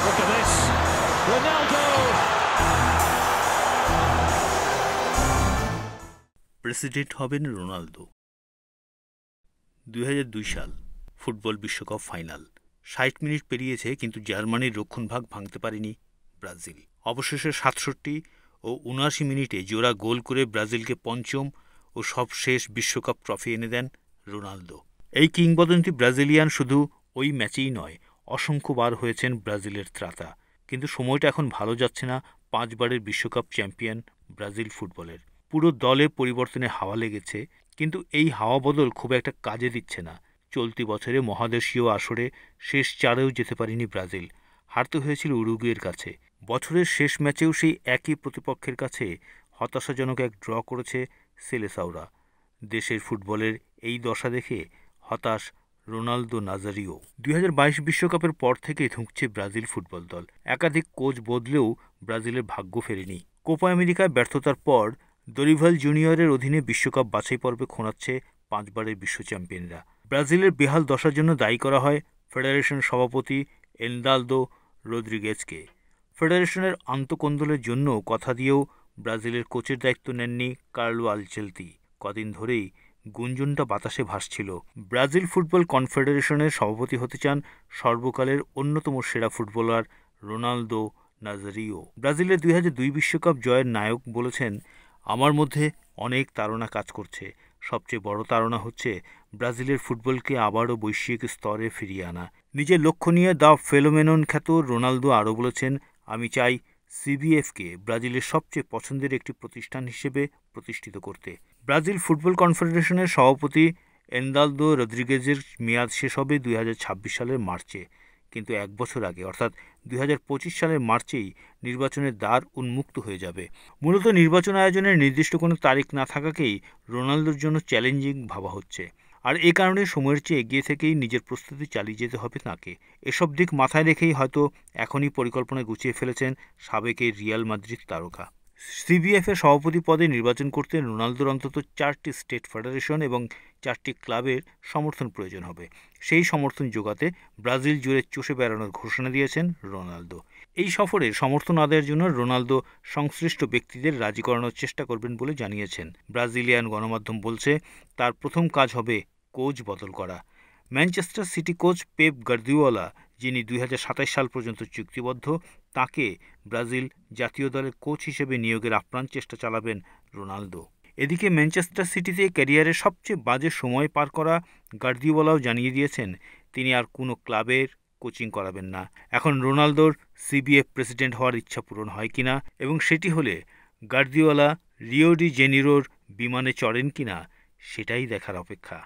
Look at this. Ronaldo. President হবেন Ronaldo. 2002 সাল football বিশ্বকাপ ফাইনাল। 60 মিনিট পেরিয়েছে, কিন্তু জার্মানির রক্ষণভাগ ভাঙতে পারেনি ব্রাজিল। অবশেষে 67 ও 79 মিনিটে জোড়া গোল করে ব্রাজিলকে পঞ্চম ও সবশেষ বিশ্বকাপ ট্রফি এনে দেন রোনালদো। এই কিংবদন্তি ব্রাজিলিয়ান শুধু ওই ম্যাচেই নয়, অসংখ্যবার হয়েছেন ব্রাজিলের ত্রাতা। কিন্তু সময়টা এখন ভালো যাচ্ছে না 5 বারের বিশ্বকাপ চ্যাম্পিয়ন ব্রাজিল ফুটবলের। পুরো দলে পরিবর্তনের হাওয়া লেগেছে, কিন্তু এই হাওয়া বদল খুব একটা কাজে দিচ্ছে না। চলতি বছরে মহাদেশীয় আসরে শেষ 4-এও যেতে পারেনি ব্রাজিল। হারতে হয়েছিল উরুগুয়ের কাছে। বছরের শেষ ম্যাচেও সেই একই প্রতিপক্ষের কাছে হতাশাজনক এক ড্র করেছে সেলেসাওরা। দেশের ফুটবলের এই দশা দেখে হতাশ রোনালদো নাজারিও। 2022 বিশ্বকাপের পর থেকে ধুঁকছে ব্রাজিল ফুটবল দল। একাধিক কোচ বদলেও ব্রাজিলের ভাগ্য ফেরেনি। কোপা আমেরিকায় ব্যর্থতার পর দরিভাল জুনিয়রের অধীনে বিশ্বকাপ বাছাই পর্বে খোঁড়াচ্ছে 5 বারের বিশ্ব চ্যাম্পিয়নরা। ব্রাজিলের বেহাল দশার জন্য দায়ী করা হয় ফেডারেশন সভাপতি এনদালদো রদ্রিগেজকে। ফেডারেশনের আন্তঃকন্দলের জন্য কথা দিয়েও ব্রাজিলের কোচের দায়িত্ব নেননি কার্লো আলচেলতি। কদিন ধরেই গুঞ্জনটা বাতাসে ভাসছিল, ব্রাজিল ফুটবল কনফেডারেশনের সভাপতি হতে চান সর্বকালের অন্যতম সেরা ফুটবলার রোনালদো নাজারিও। ব্রাজিলের 2002 বিশ্বকাপ জয়ের নায়ক বলেছেন, আমার মধ্যে অনেক তাড়না কাজ করছে। সবচেয়ে বড় তাড়না হচ্ছে ব্রাজিলের ফুটবলকে আবারও বৈশ্বিক স্তরে ফিরিয়ে আনা। নিজের লক্ষ্য নিয়ে দ্য ফেনোমেনন খ্যাত রোনালদো আরও বলেছেন, আমি চাই সিবিএফকে ব্রাজিলের সবচেয়ে পছন্দের একটি প্রতিষ্ঠান হিসেবে প্রতিষ্ঠিত করতে। ব্রাজিল ফুটবল কনফেডারেশনের সভাপতি এনদালদো রদ্রিগেজের মেয়াদ শেষ হবে 2026 সালের মার্চে। কিন্তু 1 বছর আগে অর্থাৎ 2025 সালের মার্চেই নির্বাচনের দ্বার উন্মুক্ত হয়ে যাবে। মূলত নির্বাচন আয়োজনের নির্দিষ্ট কোনো তারিখ না থাকাকেই রোনালদোর জন্য চ্যালেঞ্জিং ভাবা হচ্ছে। আর এ কারণে সময়ের চেয়ে এগিয়ে থেকেই নিজের প্রস্তুতি চালিয়ে যেতে হবে তাঁকে। এসব দিক মাথায় রেখেই হয়তো এখনই পরিকল্পনা গুছিয়ে ফেলেছেন সাবেক এই রিয়াল মাদ্রিদ তারকা। সিবিএফের সভাপতি পদে নির্বাচন করতে রোনালদোর অন্তত 4টি স্টেট ফেডারেশন এবং 4টি ক্লাবের সমর্থন প্রয়োজন হবে। সেই সমর্থন জোগাতে ব্রাজিল জুড়ে চষে বেড়ানোর ঘোষণা দিয়েছেন রোনালদো। এই সফরে সমর্থন আদায়ের জন্য রোনালদো সংশ্লিষ্ট ব্যক্তিদের রাজি করানোর চেষ্টা করবেন বলে জানিয়েছেন। ব্রাজিলিয়ান গণমাধ্যম বলছে, তার প্রথম কাজ হবে কোচ বদল করা। Manchester City coach Pep Guardiola, যিনি 2027 সাল পর্যন্ত চুক্তিবদ্ধ, তাকে ব্রাজিল জাতীয় দলের কোচ হিসেবে নিয়োগের আপ্রাণ চেষ্টা চালাবেন রোনালদো। এদিকে ম্যানচেস্টার সিটিতে ক্যারিয়ারের সবচেয়ে বাজে সময় পার করা গার্দিওলাও জানিয়ে দিয়েছেন, তিনি আর কোনো ক্লাবের কোচিং করাবেন না। এখন রোনালদোর সিবিএফ প্রেসিডেন্ট হওয়ার ইচ্ছা পূরণ হয় কিনা এবং সেটি হলে গার্দিওলা রিও ডি জেনিরোর বিমানে চড়েন কিনা, সেটাই দেখার অপেক্ষা।